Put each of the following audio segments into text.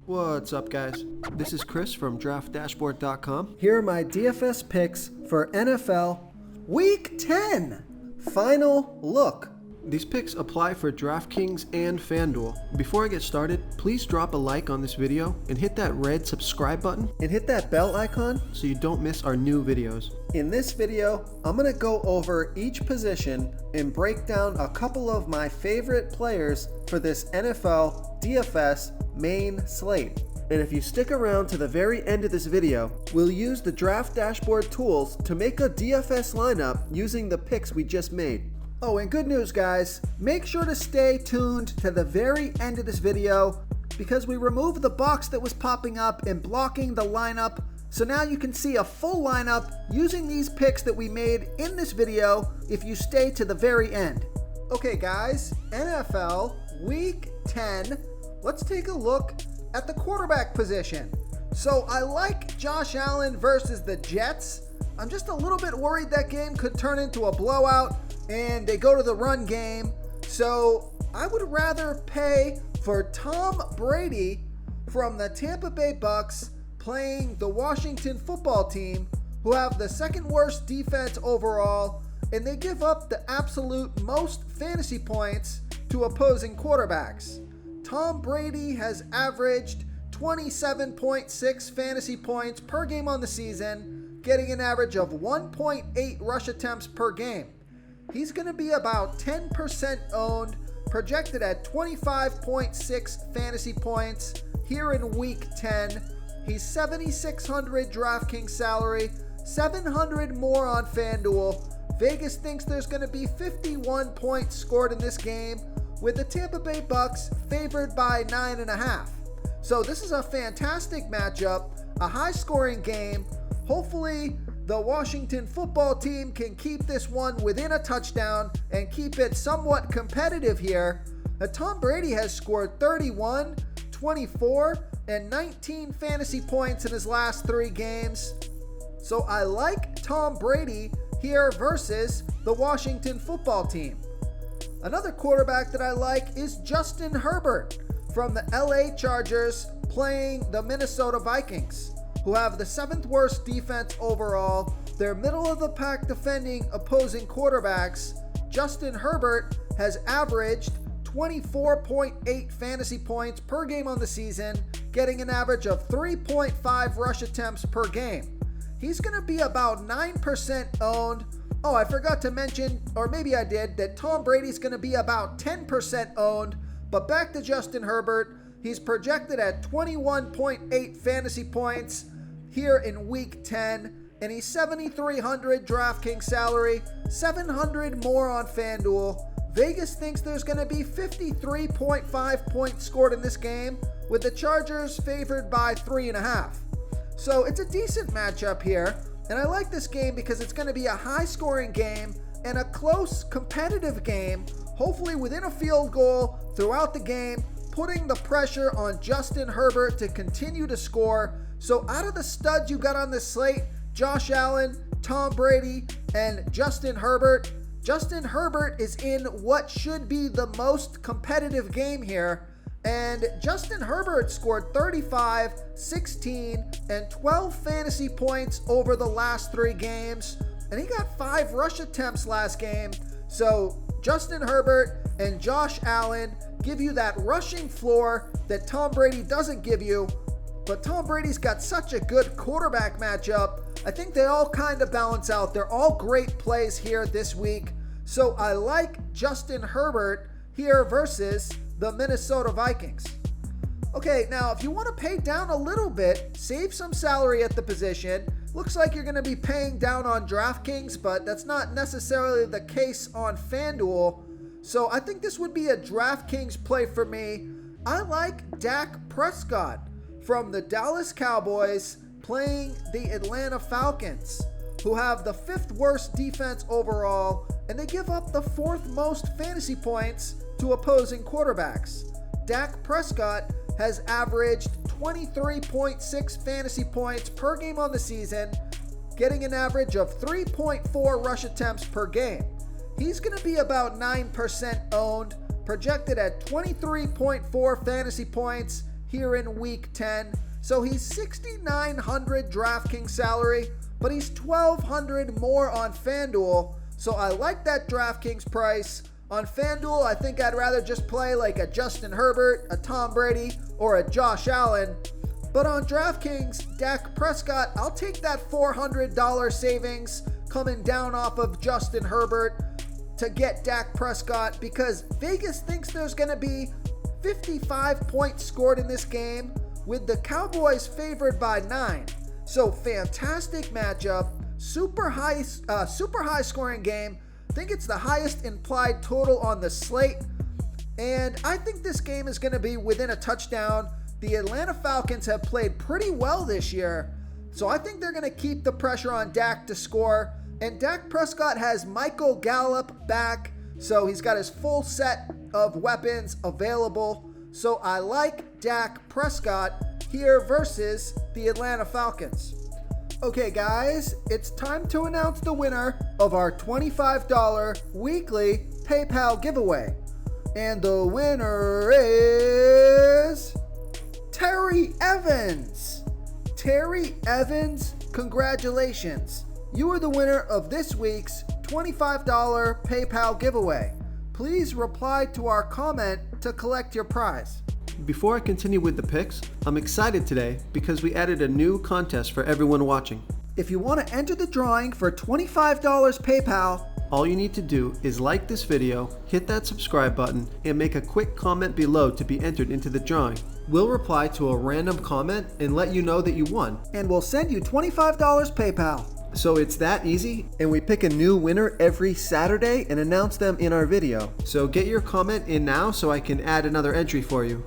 What's up, guys? This is Chris from DraftDashboard.com. Here are my DFS picks for NFL Week 10. Final look. These picks apply for DraftKings and FanDuel. Before I get started, please drop a like on this video and hit that red subscribe button And hit that bell icon so you don't miss our new videos. In this video, I'm going to go over each position and break down a couple of my favorite players for this NFL DFS main slate. And if you stick around to the very end of this video, we'll use the Draft Dashboard tools to make a DFS lineup using the picks we just made. Oh, and good news, guys. Make sure to stay tuned to the very end of this video because we removed the box that was popping up and blocking the lineup. So now you can see a full lineup using these picks that we made in this video if you stay to the very end. Okay, guys, NFL Week 10. Let's take a look at the quarterback position. So I like Josh Allen versus the Jets. I'm just a little bit worried that game could turn into a blowout and they go to the run game. So I would rather pay for Tom Brady from the Tampa Bay Bucks playing the Washington football team, who have the second worst defense overall, and they give up the absolute most fantasy points to opposing quarterbacks. Tom Brady has averaged 27.6 fantasy points per game on the season, getting an average of 1.8 rush attempts per game. He's going to be about 10% owned, projected at 25.6 fantasy points here in Week 10. He's $7,600 DraftKings salary, $700 more on FanDuel. Vegas thinks there's going to be 51 points scored in this game, with the Tampa Bay Bucks favored by 9.5. So this is a fantastic matchup, a high-scoring game. Hopefully, the Washington football team can keep this one within a touchdown and keep it somewhat competitive here. Tom Brady has scored 31, 24, and 19 fantasy points in his last 3 games. So I like Tom Brady here versus the Washington football team. Another quarterback that I like is Justin Herbert from the LA Chargers playing the Minnesota Vikings, who have the 7th worst defense overall. They're middle of the pack defending opposing quarterbacks. Justin Herbert has averaged 24.8 fantasy points per game on the season, getting an average of 3.5 rush attempts per game. He's going to be about 9% owned. Oh, I forgot to mention, or maybe I did, that Tom Brady's going to be about 10% owned. But back to Justin Herbert. He's projected at 21.8 fantasy points here in Week 10, and he's $7,300 DraftKings salary, $700 more on FanDuel. Vegas thinks there's going to be 53.5 points scored in this game, with the Chargers favored by 3.5. So it's a decent matchup here, and I like this game because it's going to be a high-scoring game and a close, competitive game, hopefully within a field goal throughout the game, putting the pressure on Justin Herbert to continue to score. So out of the studs you got on this slate, Josh Allen, Tom Brady, and Justin Herbert is in what should be the most competitive game here. And Justin Herbert scored 35, 16, and 12 fantasy points over the last 3 games. And he got 5 rush attempts last game. So Justin Herbert and Josh Allen give you that rushing floor that Tom Brady doesn't give you. But Tom Brady's got such a good quarterback matchup. I think they all kind of balance out. They're all great plays here this week. So I like Justin Herbert here versus the Minnesota Vikings. Okay, now if you want to pay down a little bit, save some salary at the position. Looks like you're going to be paying down on DraftKings, but that's not necessarily the case on FanDuel. So I think this would be a DraftKings play for me. I like Dak Prescott from the Dallas Cowboys playing the Atlanta Falcons, who have the 5th worst defense overall, and they give up the 4th most fantasy points to opposing quarterbacks. Dak Prescott has averaged 23.6 fantasy points per game on the season, getting an average of 3.4 rush attempts per game. He's going to be about 9% owned, projected at 23.4 fantasy points here in week 10. So he's $6,900 DraftKings salary, but he's $1,200 more on FanDuel. So I like that DraftKings price. On FanDuel, I think I'd rather just play like a Justin Herbert, a Tom Brady, or a Josh Allen. But on DraftKings, Dak Prescott, I'll take that $400 savings coming down off of Justin Herbert to get Dak Prescott, because Vegas thinks there's going to be 55 points scored in this game, with the Cowboys favored by 9. So fantastic matchup, super high scoring game. I think it's the highest implied total on the slate, and I think this game is going to be within a touchdown. The Atlanta Falcons have played pretty well this year, so I think they're going to keep the pressure on Dak to score. And Dak Prescott has Michael Gallup back, so he's got his full set of weapons available. So I like Dak Prescott here versus the Atlanta Falcons. Okay guys, it's time to announce the winner of our $25 weekly PayPal giveaway. And the winner is Terry Evans. Terry Evans, congratulations. You are the winner of this week's $25 PayPal giveaway. Please reply to our comment to collect your prize. Before I continue with the picks, I'm excited today because we added a new contest for everyone watching. If you want to enter the drawing for $25 PayPal, all you need to do is like this video, hit that subscribe button, and make a quick comment below to be entered into the drawing. We'll reply to a random comment and let you know that you won. And we'll send you $25 PayPal. So it's that easy, and we pick a new winner every Saturday and announce them in our video. So get your comment in now so I can add another entry for you.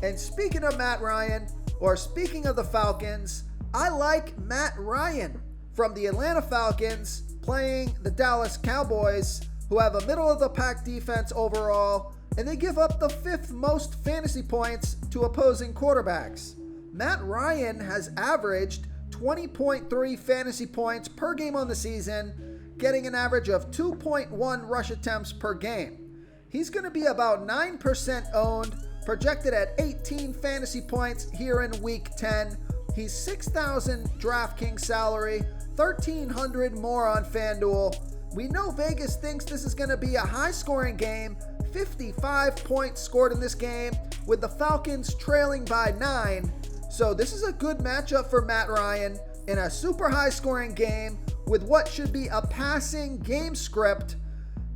And speaking of Matt Ryan, or speaking of the Falcons, I like Matt Ryan from the Atlanta Falcons playing the Dallas Cowboys, who have a middle-of-the-pack defense overall, and they give up the 5th most fantasy points to opposing quarterbacks. Matt Ryan has averaged 20.3 fantasy points per game on the season, getting an average of 2.1 rush attempts per game. He's going to be about 9% owned, projected at 18 fantasy points here in week 10. He's $6,000 DraftKings salary, $1,300 more on FanDuel. We know Vegas thinks this is going to be a high-scoring game. 55 points scored in this game, with the Falcons trailing by 9. So this is a good matchup for Matt Ryan in a super high-scoring game with what should be a passing game script.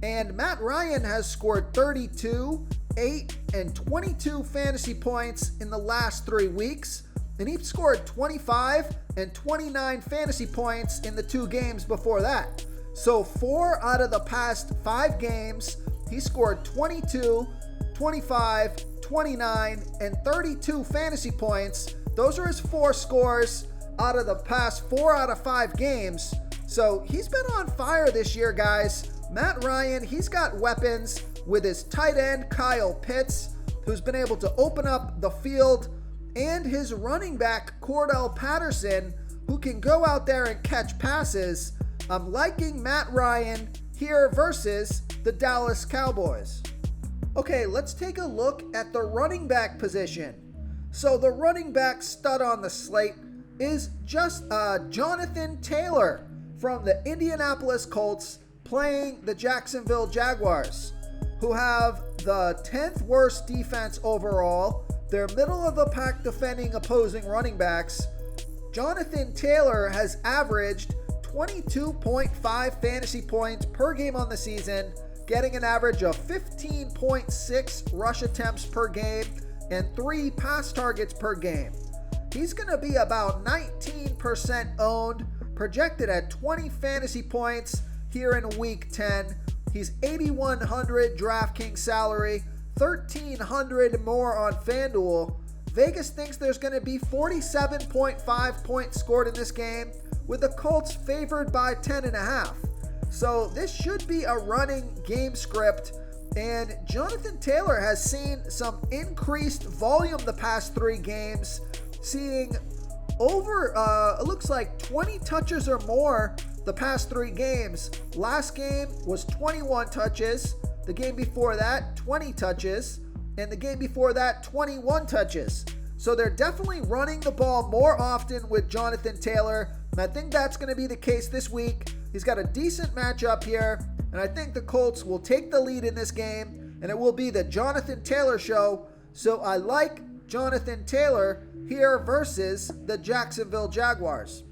And Matt Ryan has scored 32, 8, and 22 fantasy points in the last 3 weeks. And he scored 25 and 29 fantasy points in the 2 games before that. So 4 out of the past 5 games, he scored 22, 25, 29, and 32 fantasy points. Those are his 4 scores out of the past 4 out of 5 games. So he's been on fire this year, guys. Matt Ryan, he's got weapons with his tight end, Kyle Pitts, who's been able to open up the field, and his running back, Cordell Patterson, who can go out there and catch passes. I'm liking Matt Ryan here versus the Dallas Cowboys. Okay, let's take a look at the running back position. So the running back stud on the slate is just Jonathan Taylor from the Indianapolis Colts playing the Jacksonville Jaguars, who have the 10th worst defense overall. They're middle of the pack defending opposing running backs. Jonathan Taylor has averaged 22.5 fantasy points per game on the season, getting an average of 15.6 rush attempts per game and 3 pass targets per game. He's going to be about 19% owned, projected at 20 fantasy points here in week 10. He's $8,100 DraftKings salary, $1,300 more on FanDuel. Vegas thinks there's going to be 47.5 points scored in this game, with the Colts favored by 10.5. So this should be a running game script, and Jonathan Taylor has seen some increased volume the past 3 games, seeing over, it looks like 20 touches or more the past 3 games. Last game was 21 touches, the game before that 20 touches, and the game before that 21 touches. So they're definitely running the ball more often with Jonathan Taylor, and I think that's going to be the case this week. He's got a decent matchup here, and I think the Colts will take the lead in this game, and it will be the Jonathan Taylor show. So I like Jonathan Taylor here versus the Jacksonville Jaguars.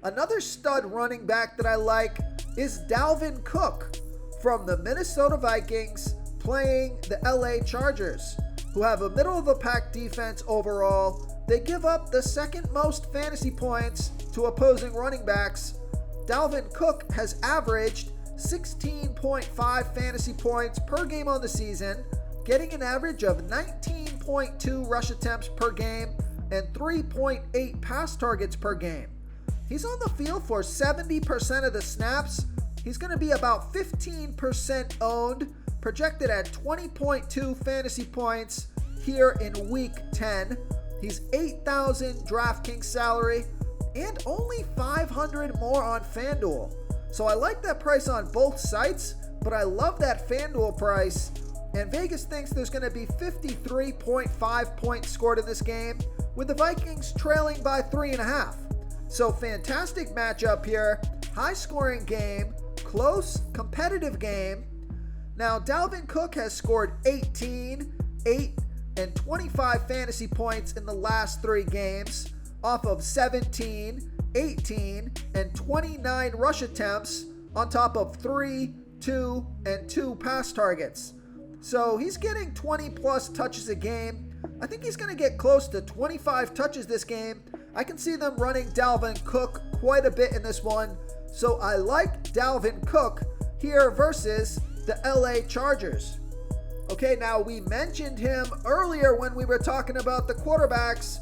Another stud running back that I like is Dalvin Cook from the Minnesota Vikings playing the LA Chargers, who have a middle-of-the-pack defense overall. They give up the second most fantasy points to opposing running backs. Dalvin Cook has averaged 16.5 fantasy points per game on the season, getting an average of 19.2 rush attempts per game and 3.8 pass targets per game. He's on the field for 70% of the snaps. He's going to be about 15% owned, projected at 20.2 fantasy points here in week 10. He's $8,000 DraftKings salary and only $500 more on FanDuel. So I like that price on both sites, but I love that FanDuel price. And Vegas thinks there's going to be 53.5 points scored in this game, with the Vikings trailing by 3.5. So fantastic matchup here. High scoring game, close, competitive game. Now Dalvin Cook has scored 18, 8, and 25 fantasy points in the last 3 games off of 17, 18, and 29 rush attempts on top of 3, 2, and 2 pass targets. So he's getting 20 plus touches a game. I think he's going to get close to 25 touches this game. I can see them running Dalvin Cook quite a bit in this one. So I like Dalvin Cook here versus the LA Chargers. Okay, now we mentioned him earlier when we were talking about the quarterbacks.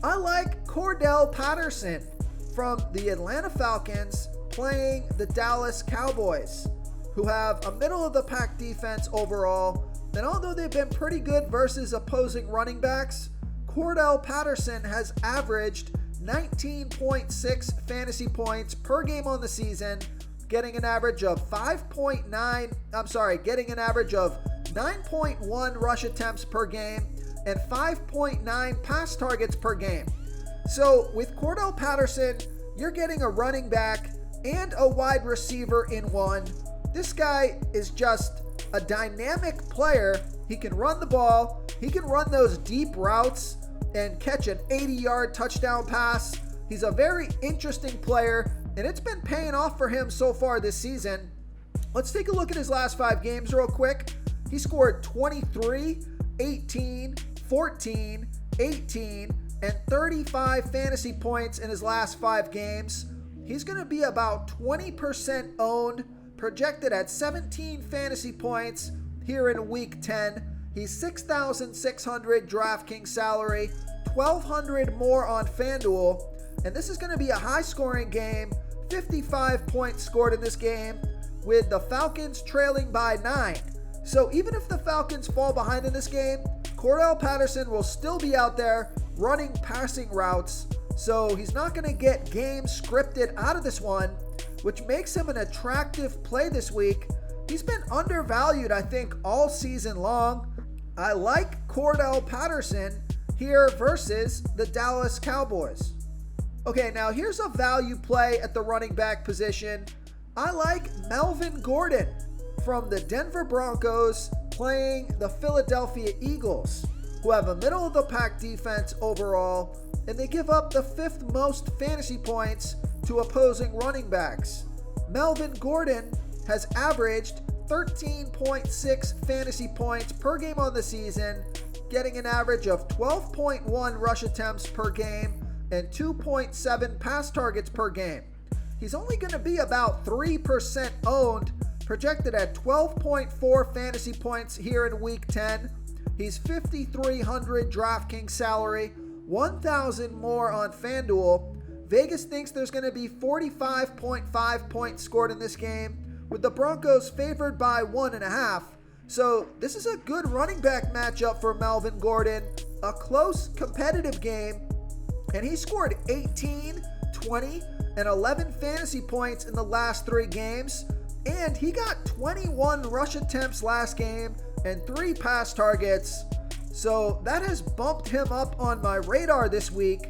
I like Cordell Patterson from the Atlanta Falcons playing the Dallas Cowboys, who have a middle-of-the-pack defense overall. And although they've been pretty good versus opposing running backs, Cordell Patterson has averaged 19.6 fantasy points per game on the season, getting an average of 9.1 rush attempts per game and 5.9 pass targets per game. So with Cordell Patterson, you're getting a running back and a wide receiver in one. This guy is just a dynamic player. He can run the ball. He can run those deep routes and catch an 80-yard touchdown pass. He's a very interesting player, and it's been paying off for him so far this season. Let's take a look at his last 5 games real quick. He scored 23, 18, 14, 18, and 35 fantasy points in his last 5 games. He's going to be about 20% owned, projected at 17 fantasy points here in week 10. He's $6,600 DraftKings salary, $1,200 more on FanDuel, and this is going to be a high-scoring game. 55 points scored in this game, with the Falcons trailing by 9. So even if the Falcons fall behind in this game, Cordell Patterson will still be out there running passing routes. So he's not going to get games scripted out of this one, which makes him an attractive play this week. He's been undervalued, I think, all season long. I like Cordell Patterson here versus the Dallas Cowboys. Okay, now here's a value play at the running back position. I like Melvin Gordon from the Denver Broncos playing the Philadelphia Eagles, who have a middle-of-the-pack defense overall, and they give up the 5th most fantasy points to opposing running backs. Melvin Gordon has averaged 13.6 fantasy points per game on the season, getting an average of 12.1 rush attempts per game and 2.7 pass targets per game. He's only going to be about 3% owned, projected at 12.4 fantasy points here in week 10. He's $5,300 DraftKings salary, $1,000 more on FanDuel. Vegas thinks there's going to be 45.5 points scored in this game, with the Broncos favored by 1.5. So this is a good running back matchup for Melvin Gordon. A close, competitive game. And he scored 18, 20, and 11 fantasy points in the last 3 games. And he got 21 rush attempts last game and 3 pass targets. So that has bumped him up on my radar this week.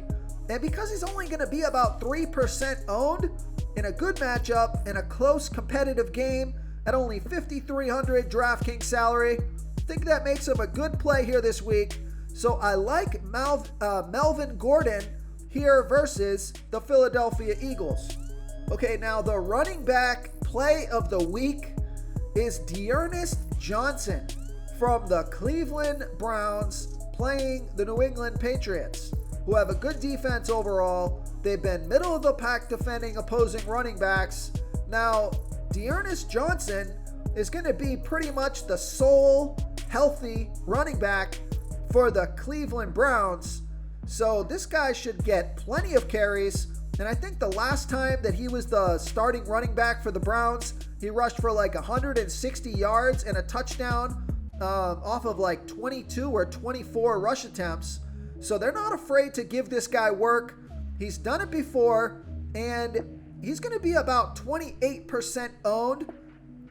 And because he's only going to be about 3% owned in a good matchup in a close competitive game at only $5,300 DraftKings salary, I think that makes him a good play here this week. So I like Melvin Gordon here versus the Philadelphia Eagles. Okay, now the running back play of the week is Ernest Johnson from the Cleveland Browns playing the New England Patriots, who have a good defense overall. They've been middle of the pack defending opposing running backs. Now, Ernest Johnson is going to be pretty much the sole healthy running back for the Cleveland Browns. So this guy should get plenty of carries. And I think the last time that he was the starting running back for the Browns, he rushed for like 160 yards and a touchdown off of like 22 or 24 rush attempts. So they're not afraid to give this guy work. He's done it before, and he's going to be about 28% owned.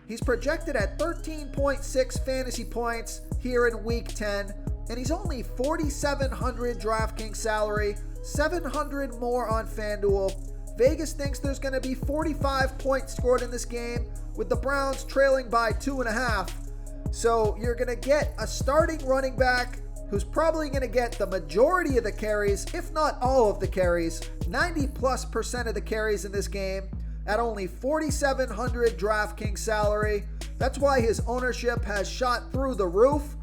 He's projected at 13.6 fantasy points here in Week 10, and he's only $4,700 DraftKings salary, $700 more on FanDuel. Vegas thinks there's going to be 45 points scored in this game, with the Browns trailing by 2.5. So you're going to get a starting running back who's probably going to get the majority of the carries, if not all of the carries, 90+% of the carries in this game at only $4,700 DraftKings salary. That's why his ownership has shot through the roof.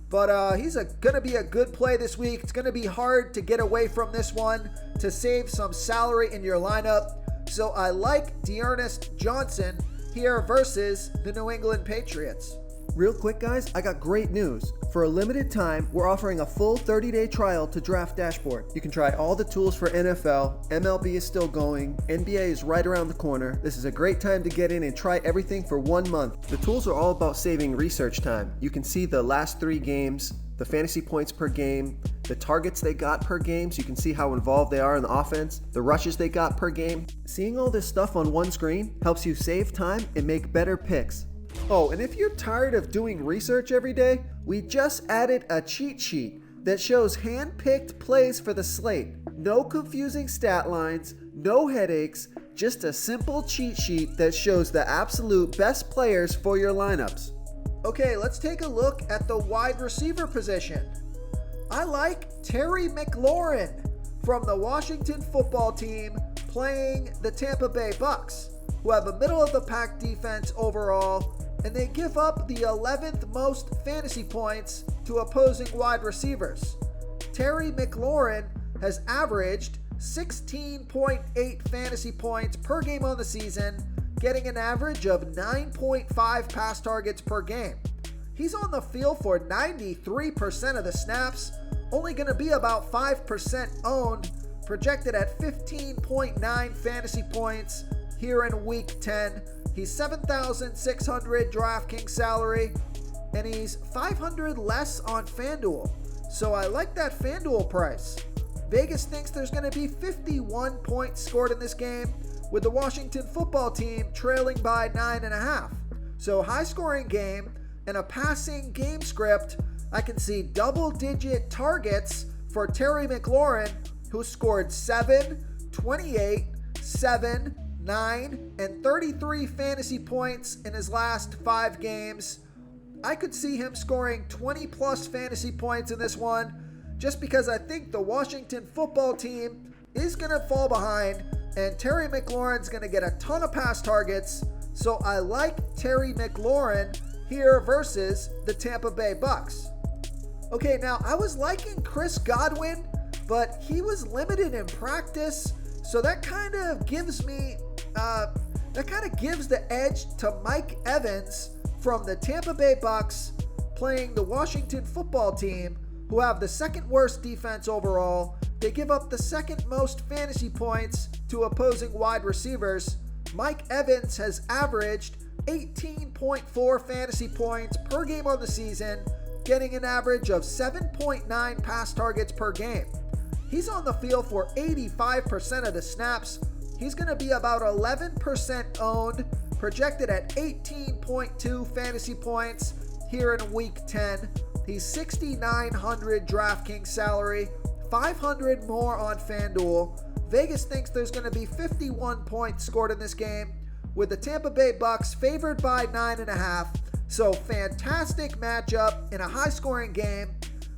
But he's going to be a good play this week. It's going to be hard to get away from this one to save some salary in your lineup. So I like Ernest Johnson here versus the New England Patriots. Real quick, guys, I got great news. For a limited time, we're offering a full 30-day trial to Draft Dashboard. You can try all the tools for NFL. MLB is still going. NBA is right around the corner. This is a great time to get in and try everything for 1 month. The tools are all about saving research time. You can see the last 3 games, the fantasy points per game, the targets they got per game, so you can see how involved they are in the offense, the rushes they got per game. Seeing all this stuff on one screen helps you save time and make better picks. Oh, and if you're tired of doing research every day, we just added a cheat sheet that shows hand-picked plays for the slate. No confusing stat lines, no headaches, just a simple cheat sheet that shows the absolute best players for your lineups. Okay, let's take a look at the wide receiver position. I like Terry McLaurin from the Washington football team playing the Tampa Bay Bucks, who have a middle-of-the-pack defense overall, and they give up the 11th most fantasy points to opposing wide receivers. Terry McLaurin has averaged 16.8 fantasy points per game on the season, getting an average of 9.5 pass targets per game. He's on the field for 93% of the snaps, only going to be about 5% owned, projected at 15.9 fantasy points here in Week 10. He's $7,600 DraftKings salary, and he's $500 less on FanDuel. So I like that FanDuel price. Vegas thinks there's going to be 51 points scored in this game, with the Washington football team trailing by 9.5. So high-scoring game and a passing game script. I can see double-digit targets for Terry McLaurin, who scored 7, 28, 7, 9, and 33 fantasy points in his last 5 games. I could see him scoring 20 plus fantasy points in this one, just because I think the Washington football team is going to fall behind, and Terry McLaurin's going to get a ton of pass targets. So I like Terry McLaurin here versus the Tampa Bay Bucks. Okay, now I was liking Chris Godwin, but he was limited in practice, so that kind of gives the edge to Mike Evans from the Tampa Bay Bucks playing the Washington football team, who have the second worst defense overall. They give up the second most fantasy points to opposing wide receivers. Mike Evans has averaged 18.4 fantasy points per game on the season, getting an average of 7.9 pass targets per game. He's on the field for 85% of the snaps. He's going to be about 11% owned, projected at 18.2 fantasy points here in Week 10. He's 6,900 DraftKings salary, 500 more on FanDuel. Vegas thinks there's going to be 51 points scored in this game, with the Tampa Bay Bucks favored by 9.5. So fantastic matchup in a high-scoring game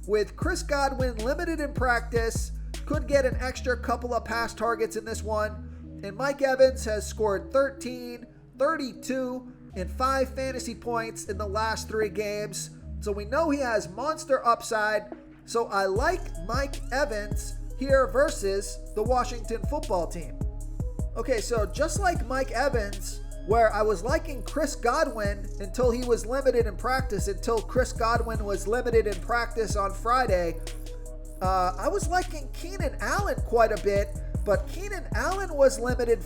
with Chris Godwin limited in practice, could get an extra couple of pass targets in this one. And Mike Evans has scored 13, 32, and 5 fantasy points in the last 3 games. So we know he has monster upside. So I like Mike Evans here versus the Washington football team. Okay, so just like Mike Evans, where I was liking Chris Godwin until he was limited in practice, until Chris Godwin was limited in practice on Friday, I was liking Keenan Allen quite a bit, but Keenan Allen was limited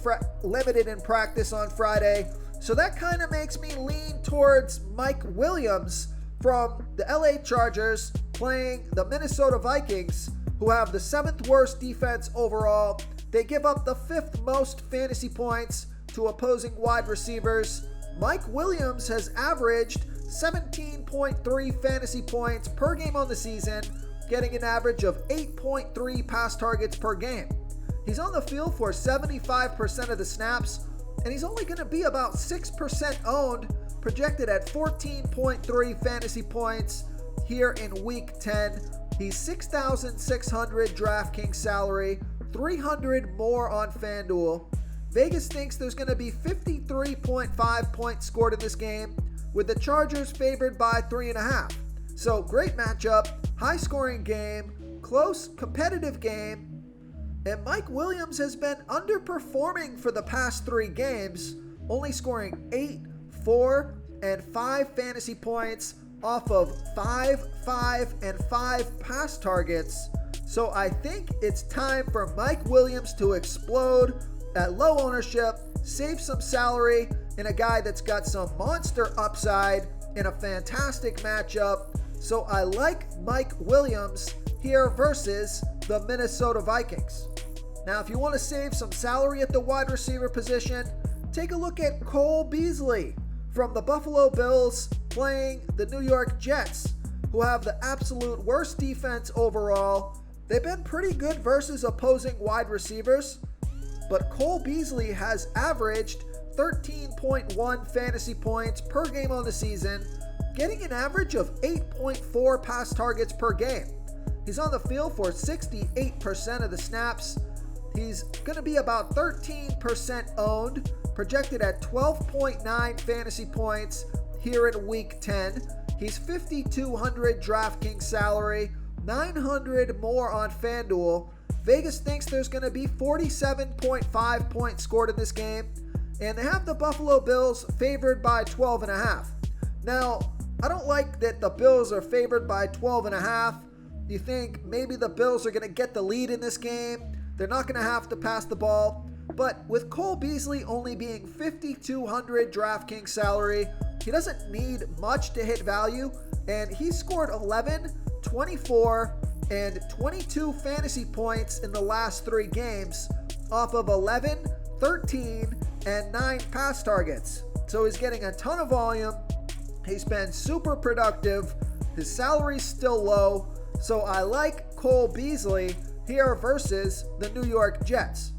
in practice on Friday, so that kind of makes me lean towards Mike Williams from the LA Chargers playing the Minnesota Vikings, who have the 7th worst defense overall. They give up the 5th most fantasy points to opposing wide receivers. Mike Williams has averaged 17.3 fantasy points per game on the season, getting an average of 8.3 pass targets per game. He's on the field for 75% of the snaps, and he's only going to be about 6% owned, projected at 14.3 fantasy points here in Week 10. He's 6,600 DraftKings salary, 300 more on FanDuel. Vegas thinks there's going to be 53.5 points scored in this game, with the Chargers favored by 3.5. So great matchup, high scoring game, close competitive game, and Mike Williams has been underperforming for the past 3 games, only scoring 8, 4, and 5 fantasy points off of 5, 5, and 5 pass targets. So I think it's time for Mike Williams to explode at low ownership, save some salary in a guy that's got some monster upside in a fantastic matchup. So I like Mike Williams here versus the Minnesota Vikings. Now, if you want to save some salary at the wide receiver position, take a look at Cole Beasley from the Buffalo Bills playing the New York Jets, who have the absolute worst defense overall. They've been pretty good versus opposing wide receivers, but Cole Beasley has averaged 13.1 fantasy points per game on the season, getting an average of 8.4 pass targets per game. He's on the field for 68% of the snaps. He's going to be about 13% owned, projected at 12.9 fantasy points here in Week 10. He's 5,200 DraftKings salary, 900 more on FanDuel. Vegas thinks there's going to be 47.5 points scored in this game, and they have the Buffalo Bills favored by 12.5. Now, I don't like that the Bills are favored by 12.5. You think maybe the Bills are going to get the lead in this game? They're not going to have to pass the ball. But with Cole Beasley only being 5,200 DraftKings salary, he doesn't need much to hit value, and he scored 11, 24, and 22 fantasy points in the last 3 games off of 11, 13, and 9 pass targets. So he's getting a ton of volume. He's been super productive. His salary's still low. So I like Cole Beasley here versus the New York Jets.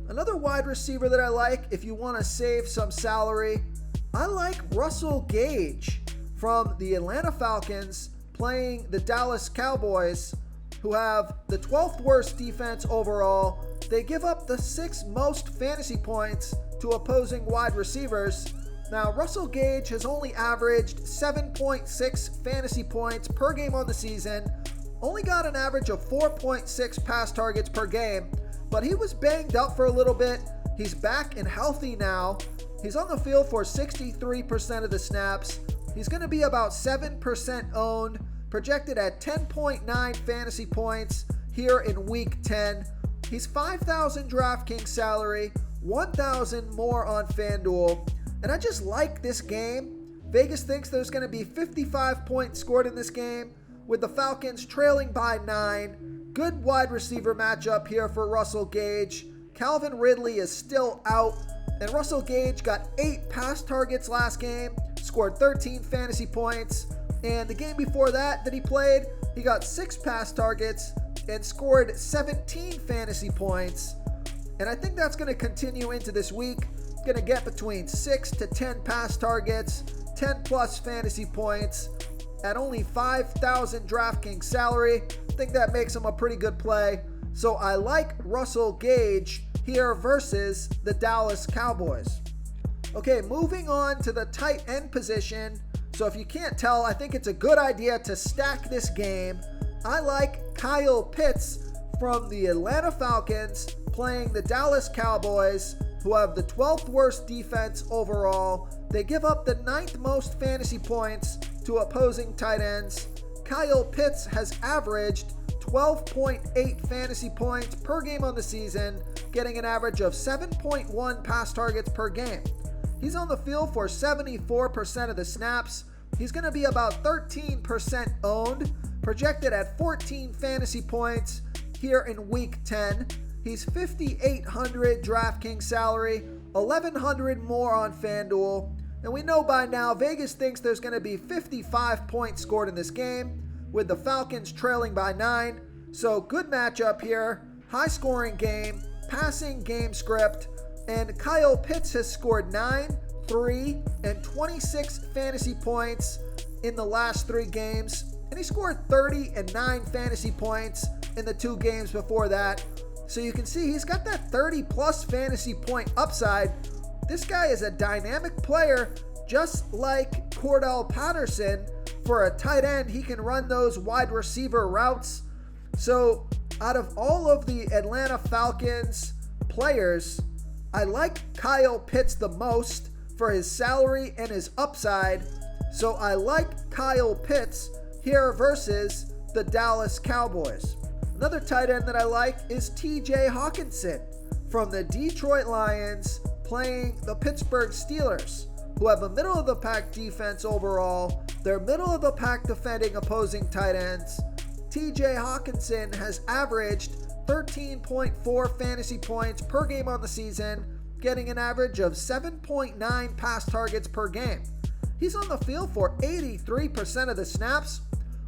Another wide receiver that I like if you want to save some salary, I like Russell Gage from the Atlanta Falcons playing the Dallas Cowboys, who have the 12th worst defense overall. They give up the 6th most fantasy points to opposing wide receivers. Now, Russell Gage has only averaged 7.6 fantasy points per game on the season, only got an average of 4.6 pass targets per game, but he was banged up for a little bit. He's back and healthy now. He's on the field for 63% of the snaps. He's going to be about 7% owned, projected at 10.9 fantasy points here in Week 10. He's 5,000 DraftKings salary, 1,000 more on FanDuel. And I just like this game. Vegas thinks there's going to be 55 points scored in this game, with the Falcons trailing by 9. Good wide receiver matchup here for Russell Gage. Calvin Ridley is still out, and Russell Gage got 8 pass targets last game, scored 13 fantasy points. And the game before that he played, he got 6 pass targets and scored 17 fantasy points. And I think that's going to continue into this week. Going to get between 6 to 10 pass targets, 10 plus fantasy points at only 5,000 DraftKings salary. I think that makes him a pretty good play. So I like Russell Gage here versus the Dallas Cowboys. Okay, moving on to the tight end position. So if you can't tell, I think it's a good idea to stack this game. I like Kyle Pitts from the Atlanta Falcons playing the Dallas Cowboys, who have the 12th worst defense overall. They give up the 9th most fantasy points to opposing tight ends. Kyle Pitts has averaged 12.8 fantasy points per game on the season, getting an average of 7.1 pass targets per game. He's on the field for 74% of the snaps. He's going to be about 13% owned, projected at 14 fantasy points here in week 10. He's 5,800 DraftKings salary, 1,100 more on FanDuel. And we know by now Vegas thinks there's going to be 55 points scored in this game, with the Falcons trailing by 9. So good matchup here, high scoring game, passing game script. And Kyle Pitts has scored 9, 3, and 26 fantasy points in the last 3 games. And he scored 30 and 9 fantasy points in the 2 games before that. So you can see he's got that 30 plus fantasy point upside. This guy is a dynamic player, just like Cordell Patterson. For a tight end, he can run those wide receiver routes. So out of all of the Atlanta Falcons players, I like Kyle Pitts the most for his salary and his upside. So I like Kyle Pitts here versus the Dallas Cowboys. Another tight end that I like is TJ Hawkinson from the Detroit Lions playing the Pittsburgh Steelers, who have a middle-of-the-pack defense overall. They're middle-of-the-pack defending opposing tight ends. TJ Hawkinson has averaged 13.4 fantasy points per game on the season, getting an average of 7.9 pass targets per game. He's on the field for 83% of the snaps,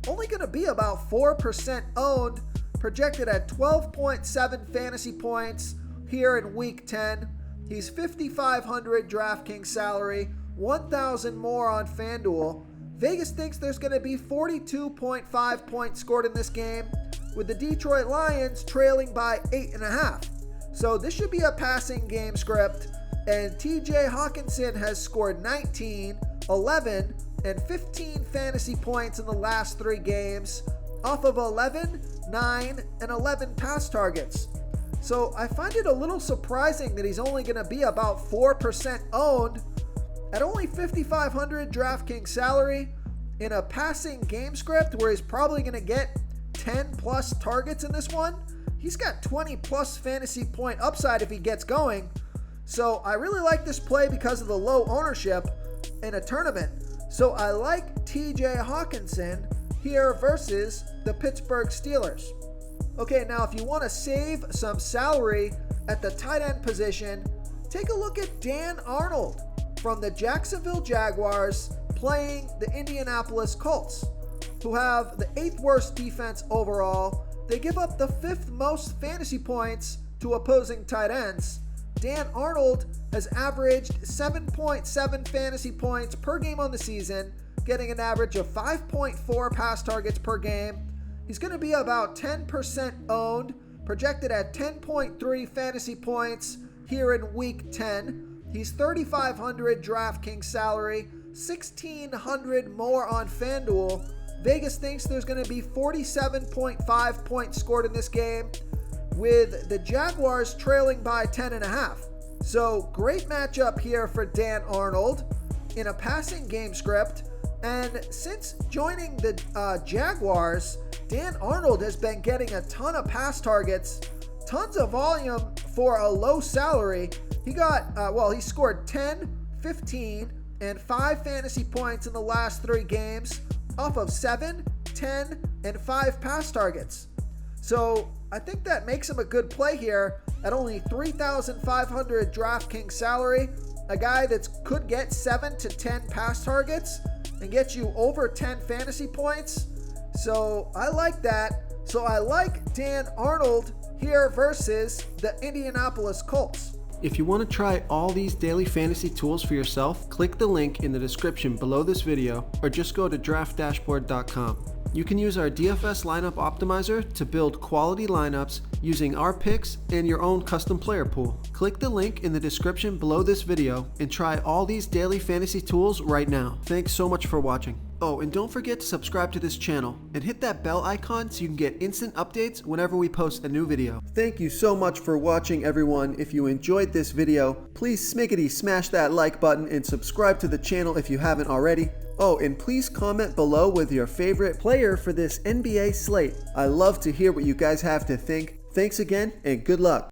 only going to be about 4% owned, projected at 12.7 fantasy points here in week 10. He's 5,500 DraftKings salary, 1,000 more on FanDuel. Vegas thinks there's going to be 42.5 points scored in this game, with the Detroit Lions trailing by 8.5. So this should be a passing game script, and TJ Hawkinson has scored 19, 11, and 15 fantasy points in the last 3 games, off of 11, 9, and 11 pass targets. So I find it a little surprising that he's only going to be about 4% owned at only 5,500 DraftKings salary in a passing game script where he's probably going to get 10 plus targets in this one. He's got 20 plus fantasy point upside if he gets going. So I really like this play because of the low ownership in a tournament. So I like TJ Hawkinson here versus the Pittsburgh Steelers. Okay, now if you want to save some salary at the tight end position, take a look at Dan Arnold from the Jacksonville Jaguars playing the Indianapolis Colts, who have the 8th worst defense overall. They give up the 5th most fantasy points to opposing tight ends. Dan Arnold has averaged 7.7 fantasy points per game on the season, getting an average of 5.4 pass targets per game. He's going to be about 10% owned, projected at 10.3 fantasy points here in week 10. He's 3,500 DraftKings salary, 1,600 more on FanDuel. Vegas thinks there's going to be 47.5 points scored in this game, with the Jaguars trailing by 10.5. So great matchup here for Dan Arnold in a passing game script. And since joining the Jaguars, Dan Arnold has been getting a ton of pass targets, tons of volume for a low salary. He scored 10, 15, and 5 fantasy points in the last 3 games off of 7, 10, and 5 pass targets. So I think that makes him a good play here at only 3,500 DraftKings salary, a guy that could get 7 to 10 pass targets and get you over 10 fantasy points. So I like that. So I like Dan Arnold here versus the Indianapolis Colts. If you want to try all these daily fantasy tools for yourself, click the link in the description below this video or just go to draftdashboard.com. You can use our DFS lineup optimizer to build quality lineups using our picks and your own custom player pool. Click the link in the description below this video and try all these daily fantasy tools right now. Thanks so much for watching. Oh, and don't forget to subscribe to this channel and hit that bell icon so you can get instant updates whenever we post a new video. Thank you so much for watching, everyone. If you enjoyed this video, please smiggity smash that like button and subscribe to the channel if you haven't already. Oh, and please comment below with your favorite player for this NBA slate. I love to hear what you guys have to think. Thanks again, and good luck.